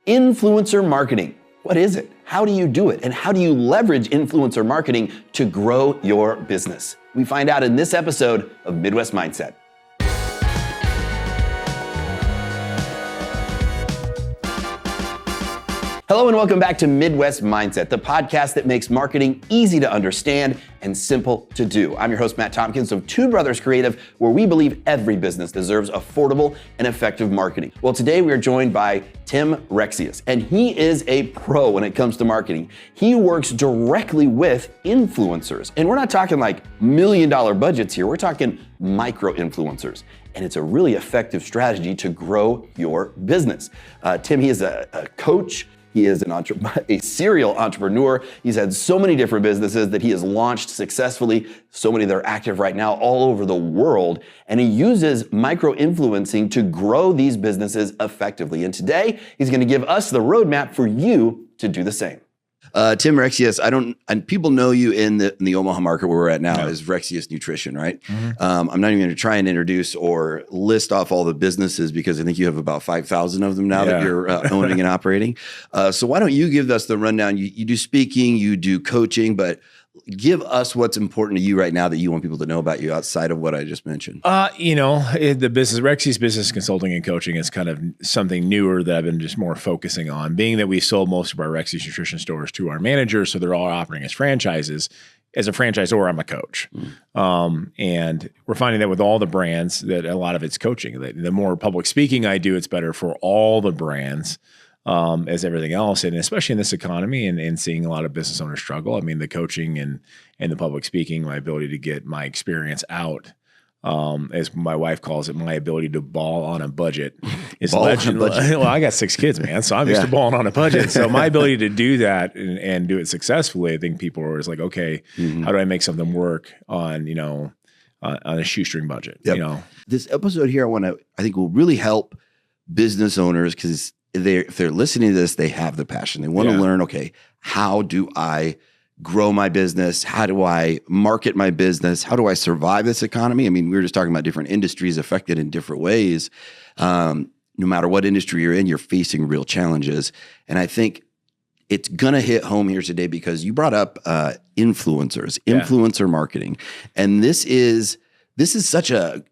Influencer marketing. What is it? How do you do it? And how do you leverage influencer marketing to grow your business? We find out in this episode of Midwest Mindset. Hello and welcome back to Midwest Mindset, the podcast that makes marketing easy to understand and simple to do. I'm your host, Matt Tompkins of Two Brothers Creative, where we believe every business deserves affordable and effective marketing. Well, today we are joined by Tim Rexius, and he is a pro when it comes to marketing. He works directly with influencers, and we're not talking like $1 million budgets here. We're talking micro influencers. And it's a really effective strategy to grow your business. Tim, he is a coach. He is a serial entrepreneur. He's had so many different businesses that he has launched successfully, so many that are active right now all over the world. And he uses micro-influencing to grow these businesses effectively. And today, he's going to give us the roadmap for you to do the same. Tim Rexius, and people know you in the Omaha market where we're at now as Rexius Nutrition, right? Mm-hmm. I'm not even going to try and introduce or list off all the businesses because I think you have about 5,000 of them now that you're owning and operating. So why don't you give us the rundown? You do speaking, you do coaching, but give us what's important to you right now that you want people to know about you outside of what I just mentioned. The business, Rexius business consulting and coaching is kind of something newer that I've been just more focusing on, being that we sold most of our Rexius Nutrition stores to our managers. So they're all operating as franchises. As a franchisor, I'm a coach. And we're finding that with all the brands that a lot of it's coaching. The more public speaking I do, it's better for all the brands. As everything else, and especially in this economy and seeing a lot of business owners struggle. I mean, the coaching and the public speaking, my ability to get my experience out, as my wife calls it, my ability to ball on a budget is legendary. Well, I got 6 kids, man, so I'm used to balling on a budget. So my ability to do that and do it successfully, I think people are always like, okay, how do I make something work on a shoestring budget? Yep. This episode here, I think will really help business owners because if they're listening to this, they have the passion. They want to learn, okay, how do I grow my business? How do I market my business? How do I survive this economy? I mean, we were just talking about different industries affected in different ways. No matter what industry you're in, you're facing real challenges. And I think it's going to hit home here today because you brought up influencer marketing. And this is such a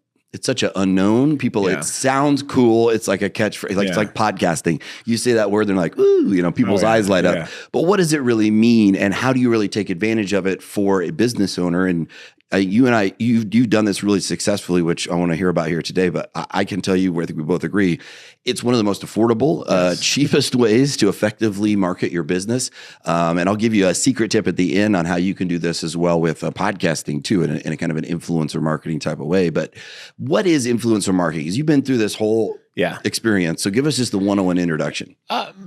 unknown. People, it sounds cool. It's like a catchphrase, it's like podcasting. You say that word, they're like, ooh, people's eyes light up. But what does it really mean? And how do you really take advantage of it for a business owner? And you've done this really successfully, which I want to hear about here today. But I can tell you, I think we both agree, it's one of the most affordable, cheapest ways to effectively market your business. And I'll give you a secret tip at the end on how you can do this as well with podcasting too, in a kind of an influencer marketing type of way. But what is influencer marketing? Because you've been through this whole experience. So give us just the 101 introduction.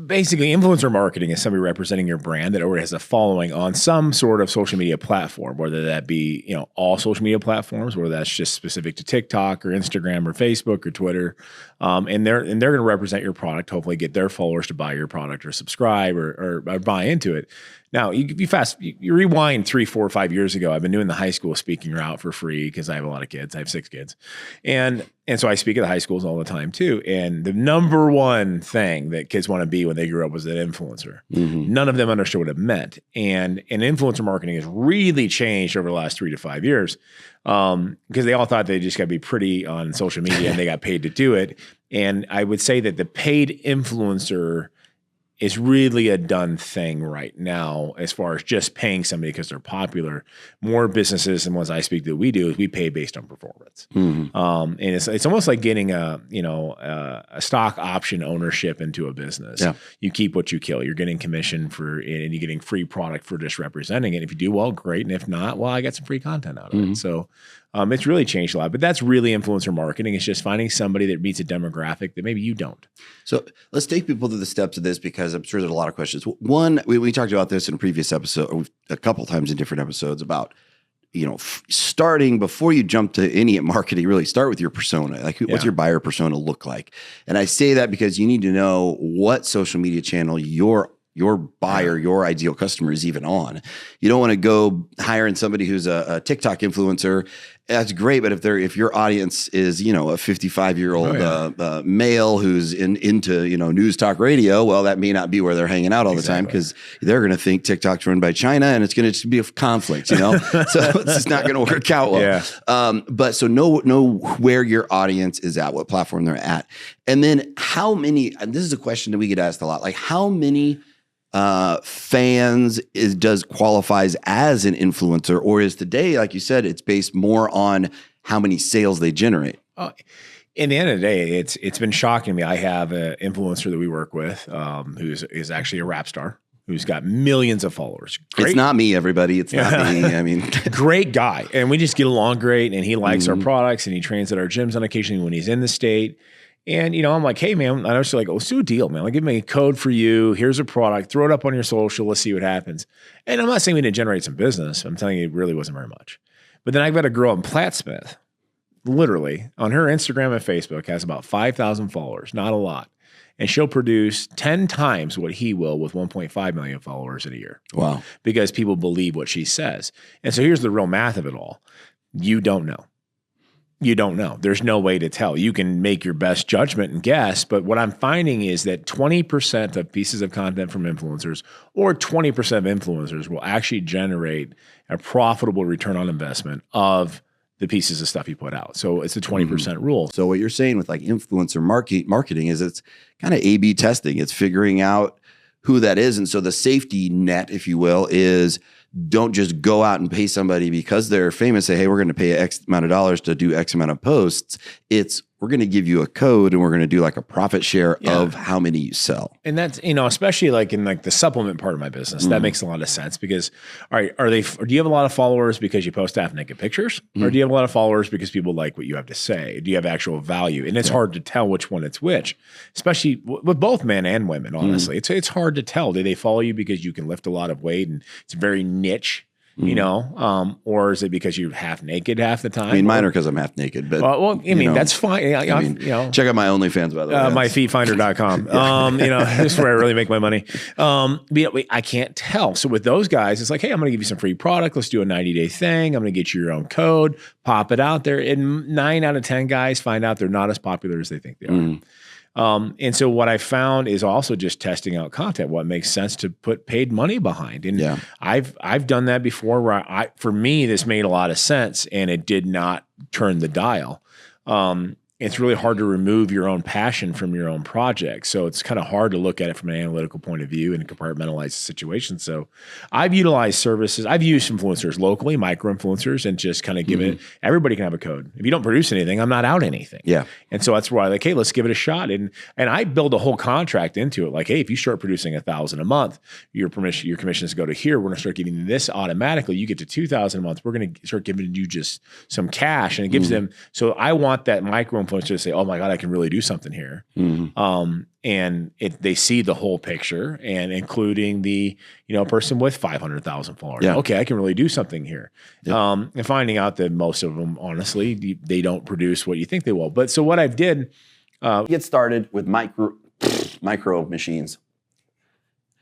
Basically, influencer marketing is somebody representing your brand that already has a following on some sort of social media platform, whether that be all social media platforms, whether that's just specific to TikTok or Instagram or Facebook or Twitter, and they're going to represent your product. Hopefully, get their followers to buy your product or subscribe or buy into it. Now, you rewind 3, 4, 5 years ago. I've been doing the high school speaking route for free because I have a lot of kids. I have 6 kids. And so I speak at the high schools all the time too. And the number one thing that kids want to be when they grow up was an influencer. Mm-hmm. None of them understood what it meant. And influencer marketing has really changed over the last 3 to 5 years because they all thought they just got to be pretty on social media and they got paid to do it. And I would say that the paid influencer is really a done thing right now as far as just paying somebody because they're popular. More businesses and ones I speak to, we do is we pay based on performance. Mm-hmm. And it's almost like getting a stock option ownership into a business. Yeah. You keep what you kill. You're getting commission and you're getting free product for just representing it. If you do well, great. And if not, well, I got some free content out of it. So it's really changed a lot, but that's really influencer marketing. It's just finding somebody that meets a demographic that maybe you don't. So let's take people through the steps of this because I'm sure there's a lot of questions. One, we talked about this in a previous episode, or a couple of times in different episodes about, starting before you jump to any marketing, really start with your persona. Like what's your buyer persona look like? And I say that because you need to know what social media channel your buyer, your ideal customer is even on. You don't want to go hiring somebody who's a TikTok influencer That's great, but if your audience is, you know, a 55-year-old male who's into, you know, news talk radio, well, that may not be where they're hanging out all the time, because they're going to think TikTok's run by China and it's going to be a conflict, you know. So it's just not going to work out well. Yeah. But so know where your audience is at, what platform they're at, and then how many. And this is a question that we get asked a lot. Like, how many fans qualifies as an influencer, or is today, like you said, it's based more on how many sales they generate? In the end of the day, it's been shocking to me. I have an influencer that we work with who's actually a rap star who's got millions of followers. It's not me, everybody. It's not me. I mean, great guy, and we just get along great. And he likes our products, and he trains at our gyms on occasion when he's in the state. And, you know, I'm like, hey, man, I was like, let's do a deal, man. Like, give me a code for you. Here's a product. Throw it up on your social. Let's see what happens. And I'm not saying we didn't generate some business. I'm telling you, it really wasn't very much. But then I've got a girl in Plattsmith, literally, on her Instagram and Facebook, has about 5,000 followers. Not a lot. And she'll produce 10 times what he will with 1.5 million followers in a year. Wow. Because people believe what she says. And so here's the real math of it all. You don't know. You don't know. There's no way to tell. You can make your best judgment and guess, but what I'm finding is that 20% of pieces of content from influencers or 20% of influencers will actually generate a profitable return on investment of the pieces of stuff you put out. So it's a 20% rule. So what you're saying with like influencer marketing is it's kind of A/B testing. It's figuring out who that is. And so the safety net, if you will, is don't just go out and pay somebody because they're famous, say, hey, we're going to pay X amount of dollars to do X amount of posts. It's, we're going to give you a code and we're going to do like a profit share of how many you sell. And that's, you know, especially like in like the supplement part of my business, that makes a lot of sense because, all right, do you have a lot of followers because you post half naked pictures? Or do you have a lot of followers because people like what you have to say? Do you have actual value? And it's hard to tell which one it's which, especially with both men and women, honestly. It's hard to tell. Do they follow you because you can lift a lot of weight and it's very niche? You know, or is it because you're half naked half the time? I mean, mine are because I'm half naked, but well, I mean, that's fine. I mean, you know, check out my OnlyFans, by the way. myfeetfinder.com. You know, this is where I really make my money. I can't tell. So with those guys, it's like, hey, I'm going to give you some free product. Let's do a 90-day thing. I'm going to get you your own code, pop it out there. And 9 out of 10 guys find out they're not as popular as they think they are. And so what I found is also just testing out content, what makes sense to put paid money behind. And I've done that before where for me, this made a lot of sense and it did not turn the dial. It's really hard to remove your own passion from your own project. So it's kind of hard to look at it from an analytical point of view and compartmentalize the situation. So I've utilized services. I've used influencers locally, micro influencers, and just kind of give it, everybody can have a code. If you don't produce anything, I'm not out anything. Yeah. And so that's why I'm like, hey, let's give it a shot. And I build a whole contract into it. Like, hey, if you start producing 1,000 a month, your commissions go to here. We're going to start giving you this automatically. You get to 2,000 a month. We're going to start giving you just some cash. And it gives them, so I want that micro influencer to say, oh my God, I can really do something here. And they see the whole picture and including the, you know, person with 500,000 followers. Yeah. Okay, I can really do something here. And finding out that most of them, honestly, they don't produce what you think they will. But so what I've did. Get started with micro machines.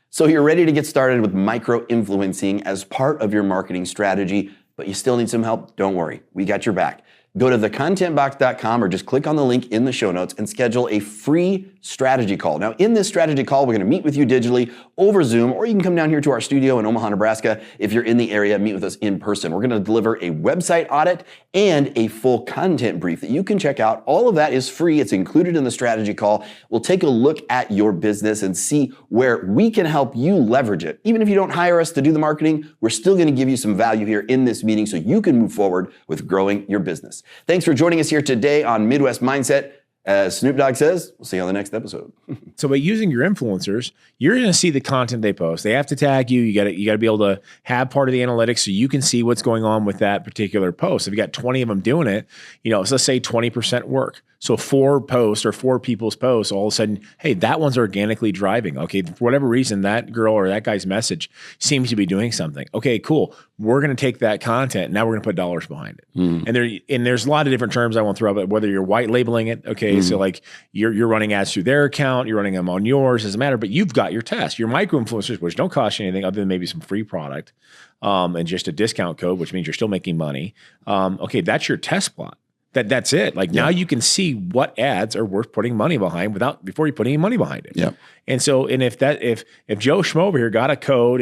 So you're ready to get started with micro influencing as part of your marketing strategy, but you still need some help? Don't worry, we got your back. Go to thecontentbox.com or just click on the link in the show notes and schedule a free strategy call. Now, in this strategy call, we're going to meet with you digitally over Zoom, or you can come down here to our studio in Omaha, Nebraska. If you're in the area, meet with us in person. We're going to deliver a website audit and a full content brief that you can check out. All of that is free. It's included in the strategy call. We'll take a look at your business and see where we can help you leverage it. Even if you don't hire us to do the marketing, we're still going to give you some value here in this meeting so you can move forward with growing your business. Thanks for joining us here today on Midwest Mindset. As Snoop Dogg says, we'll see you on the next episode. So by using your influencers, you're going to see the content they post. They have to tag you. You got to be able to have part of the analytics so you can see what's going on with that particular post. If you got 20 of them doing it, you know, so let's say 20% work. So 4 posts or 4 people's posts, all of a sudden, hey, that one's organically driving. Okay, for whatever reason, that girl or that guy's message seems to be doing something. Okay, cool. We're going to take that content. Now we're going to put dollars behind it. And there's a lot of different terms I won't throw out, but whether you're white labeling it, okay, right? So like you're running ads through their account, you're running them on yours, doesn't matter, but you've got your test. Your micro influencers, which don't cost you anything other than maybe some free product and just a discount code, which means you're still making money. Okay, that's your test plot. That's it. Like now you can see what ads are worth putting money behind before you put any money behind it. Yeah. And so, and if Joe Schmo over here got a code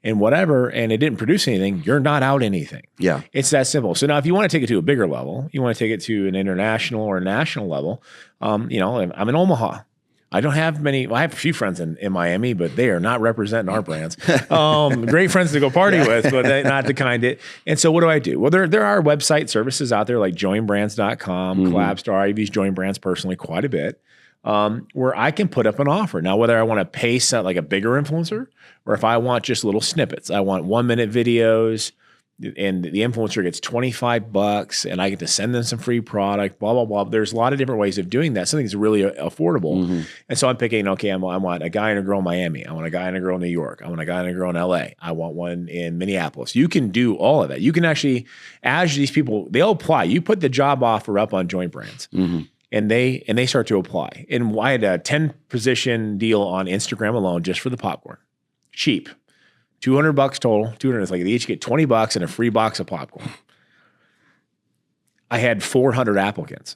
and whatever, and it didn't produce anything, you're not out anything. Yeah. It's that simple. So now if you want to take it to a bigger level, you want to take it to an international or a national level, I'm in Omaha. I don't have many. Well, I have a few friends in Miami, but they are not representing our brands. Great friends to go party with, but not the kind it. And so, what do? Well, there are website services out there like JoinBrands.com, Collabstar. I've used JoinBrands personally quite a bit, where I can put up an offer. Now, whether I want to pay like a bigger influencer, or if I want just little snippets, I want 1-minute videos. And the influencer gets $25 and I get to send them some free product, blah, blah, blah. There's a lot of different ways of doing that. Something that's really affordable. And so I'm picking, okay, I want a guy and a girl in Miami. I want a guy and a girl in New York. I want a guy and a girl in LA. I want one in Minneapolis. You can do all of that. You can actually, as these people, they'll apply. You put the job offer up on JoinBrands. And they start to apply. And I had a 10 position deal on Instagram alone just for the popcorn. Cheap. $200 total. 200 is like they each get $20 and a free box of popcorn. I had 400 applicants.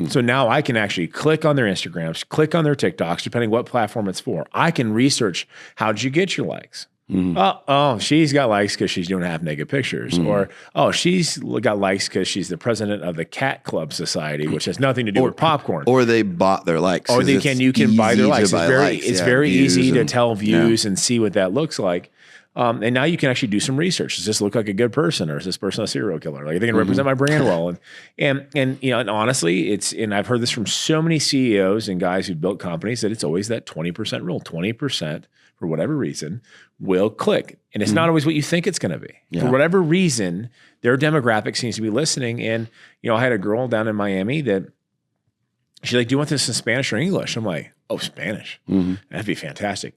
So now I can actually click on their Instagrams, click on their TikToks, depending what platform it's for. I can research, how did you get your likes? Oh, she's got likes because she's doing half naked pictures. Or, oh, she's got likes because she's the president of the Cat Club Society, which has nothing to do with popcorn. Or they bought their likes. Or you can buy their likes. It's very easy to tell views and see what that looks like. And now you can actually do some research. Does this look like a good person, or is this person a serial killer? Like, are they going to represent my brand well? And honestly, and I've heard this from so many CEOs and guys who built companies that it's always that 20% rule. 20% for whatever reason will click, and it's not always what you think it's going to be. For whatever reason, their demographic seems to be listening. And I had a girl down in Miami that she's like, "Do you want this in Spanish or English?" I'm like, "Oh, Spanish. That'd be fantastic."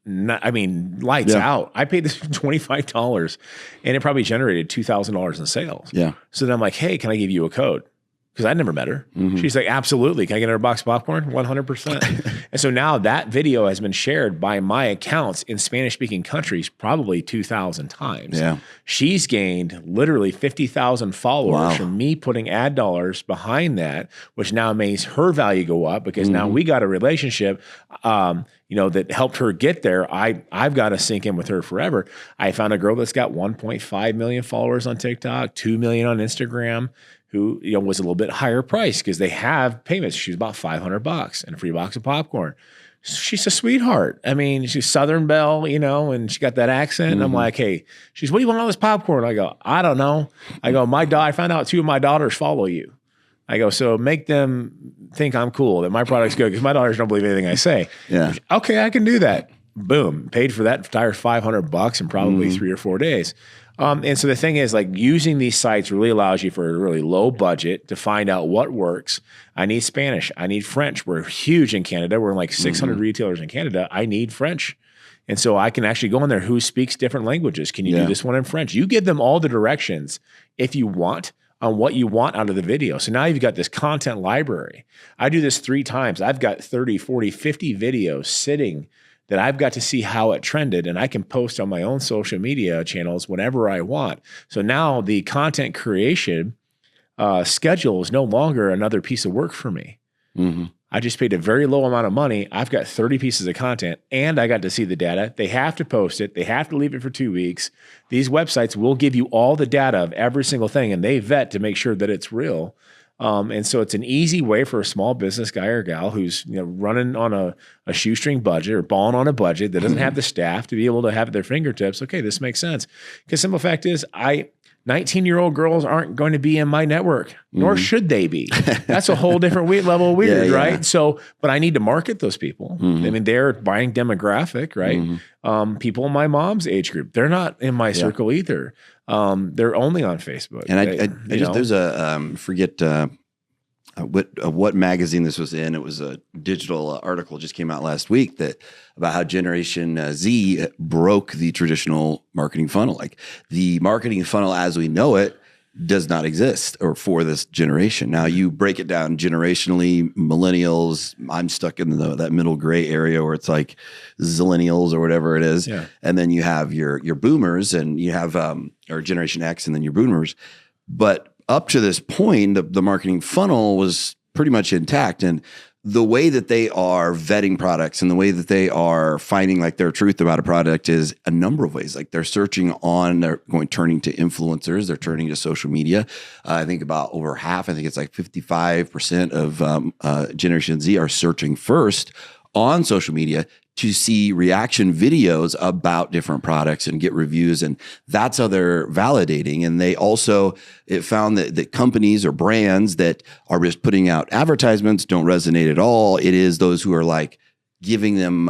Lights out. I paid this $25 and it probably generated $2,000 in sales. So then I'm like, "Hey, can I give you a code?" Because I'd never met her. She's like, "Absolutely. Can I get her a box of popcorn?" 100%. And so now that video has been shared by my accounts in Spanish-speaking countries probably 2,000 times. She's gained literally 50,000 followers from me putting ad dollars behind that, which now makes her value go up because now we got a relationship that helped her get there. I've got to sink in with her forever. I found a girl that's got 1.5 million followers on TikTok, 2 million on Instagram, who was a little bit higher price because they have payments. She's about $500 and a free box of popcorn. She's a sweetheart. I mean, she's Southern Belle, and she got that accent. And I'm like, "Hey," she's, "What do you want all this popcorn?" I go, "I don't know." I go, I found out 2 of my daughters follow you. I go, "So make them think I'm cool, that my product's good," because my daughters don't believe anything I say. Okay, I can do that. Boom. Paid for that entire $500 in probably 3 or 4 days. And so the thing is, like, using these sites really allows you for a really low budget to find out what works. I need Spanish. I need French. We're huge in Canada. We're in like 600 retailers in Canada. I need French. And so I can actually go in there, who speaks different languages. Can you do this one in French? You give them all the directions if you want on what you want out of the video. So now you've got this content library. I do this 3 times. I've got 30, 40, 50 videos sitting that I've got to see how it trended, and I can post on my own social media channels whenever I want. So now the content creation schedule is no longer another piece of work for me. I just paid a very low amount of money. I've got 30 pieces of content, and I got to see the data. They have to post it. They have to leave it for 2 weeks. These websites will give you all the data of every single thing, and they vet to make sure that it's real. And so it's an easy way for a small business guy or gal who's running on a shoestring budget or balling on a budget that doesn't have the staff to be able to have at their fingertips. Okay, this makes sense. Because simple fact is, 19-year-old girls aren't going to be in my network, nor should they be. That's a whole different level of weird, right? So, but I need to market those people. I mean, they're buying demographic, right? People in my mom's age group, they're not in my circle either. They're only on Facebook. And there's a forget what magazine this was in. It was a digital article just came out last week about how Generation Z broke the traditional marketing funnel. Like, the marketing funnel as we know it does not exist or for this generation. Now you break it down generationally, millennials, I'm stuck in that middle gray area where it's like zillennials or whatever it is. Yeah. And then you have your boomers and you have, or Generation X and then your boomers. But up to this point, the marketing funnel was pretty much intact. And the way that they are vetting products and the way that they are finding like their truth about a product is a number of ways. Like they're turning to influencers, they're turning to social media. I think about over half, I think it's like 55% of Generation Z are searching first on social media to see reaction videos about different products and get reviews. And that's how they're validating. And it found that companies or brands that are just putting out advertisements don't resonate at all. It is those who are like giving them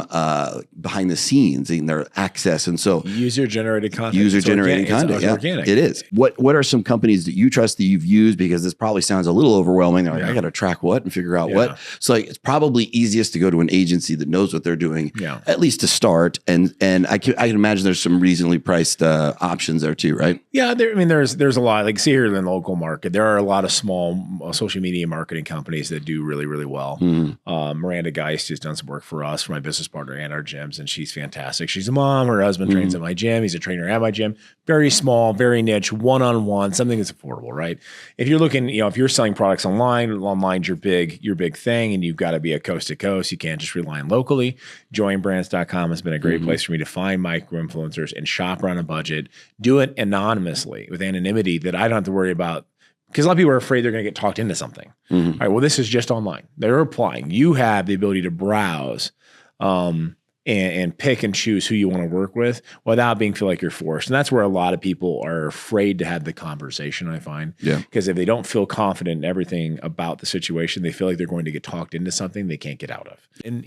behind the scenes in their access. And so user-generated content. User-generated content. It's organic. It is. What are some companies that you trust that you've used? Because this probably sounds a little overwhelming. They're like, I got to track what and figure out what. So like, it's probably easiest to go to an agency that knows what they're doing, at least to start. And I can imagine there's some reasonably priced options there too, right? Yeah, there's a lot. Like see here in the local market, there are a lot of small social media marketing companies that do really, really well. Miranda Geist has done some work for us, for my business partner and our gyms, and she's fantastic. She's a mom. Her husband trains at my gym. He's a trainer at my gym. Very small, very niche, one-on-one, something that's affordable, right? If you're looking, if you're selling products online's your big thing, and you've got to be a coast to coast. You can't just rely on locally. JoinBrands.com has been a great place for me to find micro influencers and shop around a budget. Do it anonymously with anonymity that I don't have to worry about. Because a lot of people are afraid they're going to get talked into something. All right, well, this is just online. They're applying. You have the ability to browse and pick and choose who you want to work with without feel like you're forced. And that's where a lot of people are afraid to have the conversation, I find. Yeah. Because if they don't feel confident in everything about the situation, they feel like they're going to get talked into something they can't get out of. And,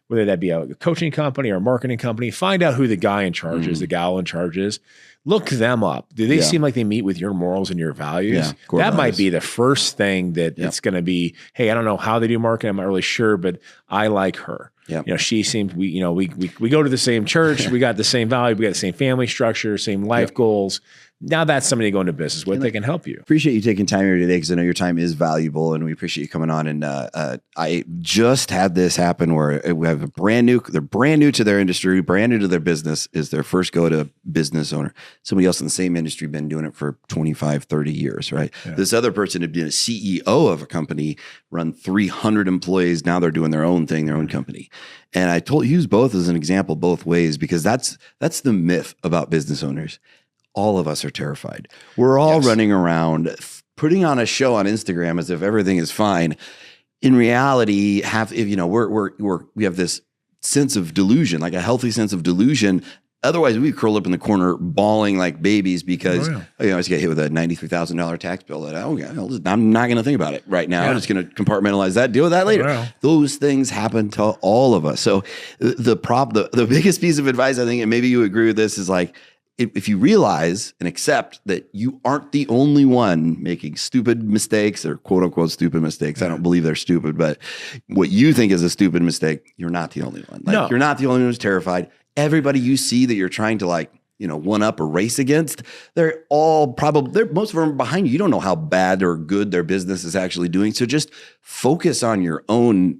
whether that be a coaching company or a marketing company, find out who the guy in charge is, the gal in charge is. Look them up. Do they seem like they meet with your morals and your values? Yeah, that might be the first thing that it's going to be, hey, I don't know how they do marketing. I'm not really sure, but I like her. Yeah. She seems, we go to the same church. We got the same value. We got the same family structure, same life goals. Now that's somebody to go into business with. They can help you. Appreciate you taking time here today because I know your time is valuable and we appreciate you coming on. And I just had this happen where we have they're brand new to their industry, brand new to their business, is their first go to business owner. Somebody else in the same industry been doing it for 25, 30 years, right? Yeah. This other person had been a CEO of a company, run 300 employees. Now they're doing their own thing, their own company. And I use both as an example, both ways, because that's the myth about business owners. All of us are terrified. We're all running around putting on a show on Instagram as if everything is fine. In reality, we have this sense of delusion, like a healthy sense of delusion. Otherwise, we curl up in the corner bawling like babies because I just get hit with a $93,000 tax bill. That I'm not going to think about it right now. I'm just going to compartmentalize that, deal with that later. Those things happen to all of us. So the biggest piece of advice, I think, and maybe you agree with this, is like, if you realize and accept that you aren't the only one making stupid mistakes or quote unquote stupid mistakes. I don't believe they're stupid, but what you think is a stupid mistake, you're not the only one. You're not the only one who's terrified. Everybody you see that you're trying to one up or race against, they're all most of them are behind you. You don't know how bad or good their business is actually doing. So just focus on your own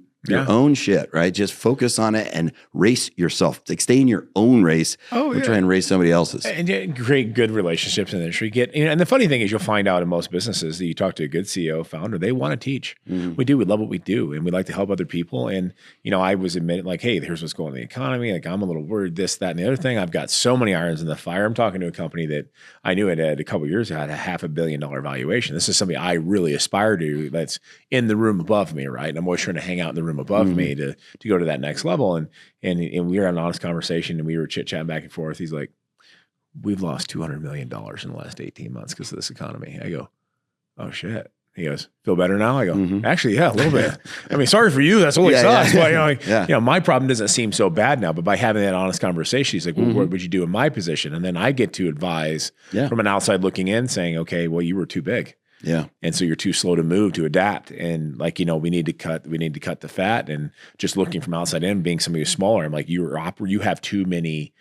shit, right? Just focus on it and race yourself. Like stay in your own race. Try and race somebody else's. And create good relationships in the industry. And the funny thing is you'll find out in most businesses that you talk to a good CEO, founder, they want to teach. We do. We love what we do. And we like to help other people. And, I was admitting like, hey, here's what's going on in the economy. Like I'm a little worried, this, that, and the other thing. I've got so many irons in the fire. I'm talking to a company that I knew had a couple of years ago had a $500 million valuation. This is something I really aspire to that's in the room above me, right? And I'm always trying to hang out in the room above me to go to that next level. And we were having an honest conversation and we were chit-chatting back and forth. He's like, we've lost $200 million in the last 18 months because of this economy. I go, oh shit. He goes, feel better now? I go, actually, yeah, a little bit. I mean, sorry for you. That's only sucks. But, my problem doesn't seem so bad now. But by having that honest conversation, he's like, well, what would you do in my position? And then I get to advise from an outside looking in saying, okay, well, you were too big. Yeah. And so you're too slow to move, to adapt. And we need to cut the fat. And just looking from outside in, being somebody who's smaller, I'm like, you have too many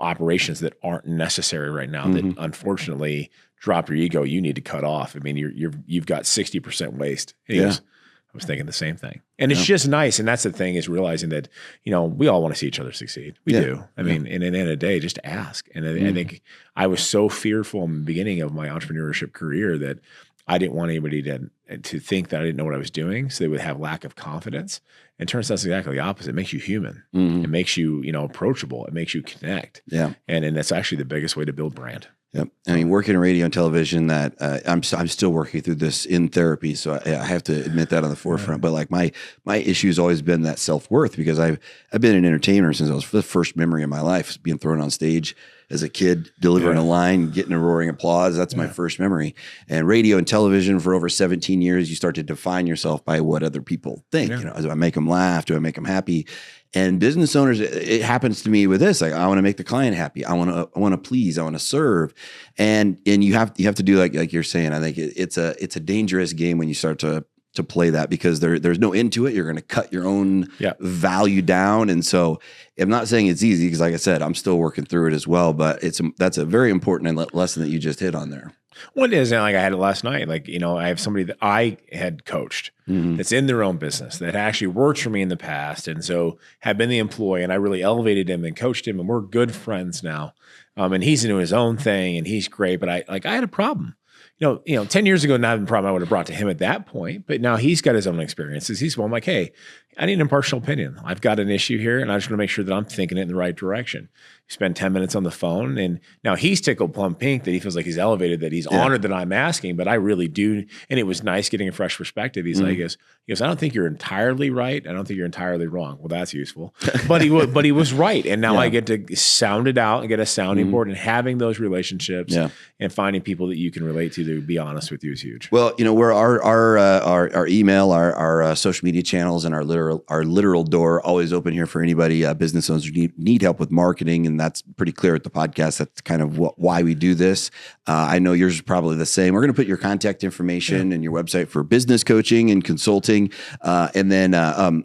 operations that aren't necessary right now that unfortunately drop your ego, you need to cut off. I mean, you've got 60% waste. And he goes, I was thinking the same thing. And it's just nice. And that's the thing, is realizing that, we all want to see each other succeed. We do. I mean, and at the end of the day, just ask. And I think I was so fearful in the beginning of my entrepreneurship career that I didn't want anybody to think that I didn't know what I was doing, so they would have lack of confidence. And it turns out it's exactly the opposite. It makes you human. It makes you, approachable. It makes you connect. Yeah. And that's actually the biggest way to build brand. Yep. I mean, working in radio and television, that I'm still working through this in therapy, so I have to admit that on the forefront. But like my issue has always been that self-worth, because I've been an entertainer since I was the first memory of my life, being thrown on stage as a kid, delivering a line, getting a roaring applause. That's my first memory. And radio and television for over 17 years, you start to define yourself by what other people think. Do I make them laugh? Do I make them happy? And business owners, it happens to me with this. Like, I want to make the client happy. I want to please. I want to serve. And you have to do like you're saying. I think it's a dangerous game when you start to play that, because there's no end to it. You're going to cut your own value down. And so I'm not saying it's easy, because like I said, I'm still working through it as well. But that's a very important lesson that you just hit on there. One is, like I had it last night, I have somebody that I had coached that's in their own business that actually worked for me in the past. And so had been the employee, and I really elevated him and coached him, and we're good friends now. And he's into his own thing, and he's great. But I had a problem. 10 years ago, not a problem I would have brought to him at that point, but now he's got his own experiences. I'm like, hey, I need an impartial opinion. I've got an issue here, and I just want to make sure that I'm thinking it in the right direction. Spend 10 minutes on the phone, and now he's tickled plum pink that he feels like he's elevated, that he's honored that I'm asking, but I really do. And it was nice getting a fresh perspective. He's like, he goes, I don't think you're entirely right. I don't think you're entirely wrong. Well, that's useful. But he was right. And now I get to sound it out and get a sounding board, and having those relationships and finding people that you can relate to be honest with you is huge. Well, we're our email, our social media channels, and our literal door always open here for anybody, business owners who need help with marketing. And that's pretty clear at the podcast. That's kind of why we do this. I know yours is probably the same. We're going to put your contact information and your website for business coaching and consulting. And then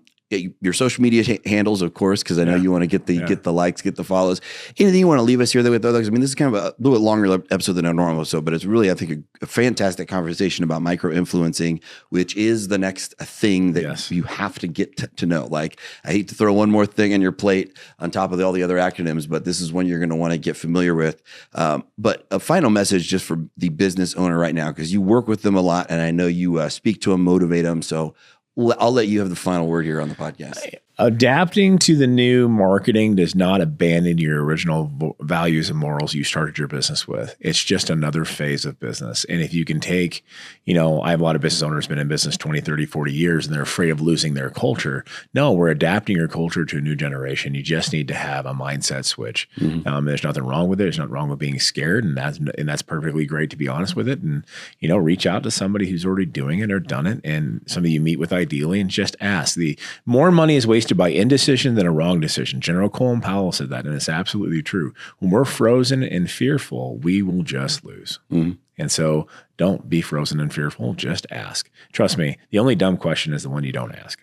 your social media handles, of course, because I know you want to get the likes, get the follows. Anything you want to leave us here with others? I mean, this is kind of a little bit longer episode than a normal episode, but it's really, I think, a fantastic conversation about micro-influencing, which is the next thing that you have to get to know. Like, I hate to throw one more thing on your plate on top of all the other acronyms, but this is one you're going to want to get familiar with. But a final message just for the business owner right now, because you work with them a lot, and I know you speak to them, motivate them. So I'll let you have the final word here on the podcast. Adapting to the new marketing does not abandon your original values and morals you started your business with. It's just another phase of business. And if you can take, I have a lot of business owners been in business 20, 30, 40 years, and they're afraid of losing their culture. No, we're adapting your culture to a new generation. You just need to have a mindset switch. There's nothing wrong with it. There's nothing wrong with being scared. And that's perfectly great to be honest with it. And, reach out to somebody who's already doing it or done it, and somebody you meet with ideally, and just ask. The more money is wasted by indecision than a wrong decision. General Colin Powell said that, and it's absolutely true. When we're frozen and fearful, we will just lose. And so don't be frozen and fearful. Just ask. Trust me, the only dumb question is the one you don't ask.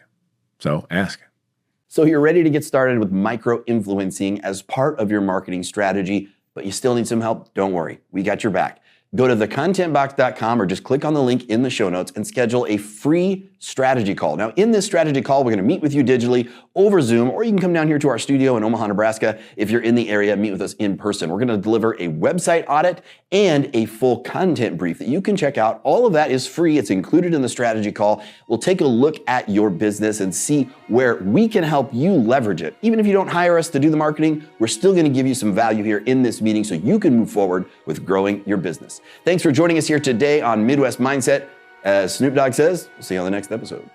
So ask. So you're ready to get started with micro-influencing as part of your marketing strategy, but you still need some help? Don't worry, we got your back. Go to thecontentbox.com or just click on the link in the show notes and schedule a free strategy call. Now, in this strategy call, we're going to meet with you digitally over Zoom, or you can come down here to our studio in Omaha, Nebraska. If you're in the area, meet with us in person. We're going to deliver a website audit and a full content brief that you can check out. All of that is free. It's included in the strategy call. We'll take a look at your business and see where we can help you leverage it. Even if you don't hire us to do the marketing, we're still going to give you some value here in this meeting so you can move forward with growing your business. Thanks for joining us here today on Midwest Mindset. As Snoop Dogg says, we'll see you on the next episode.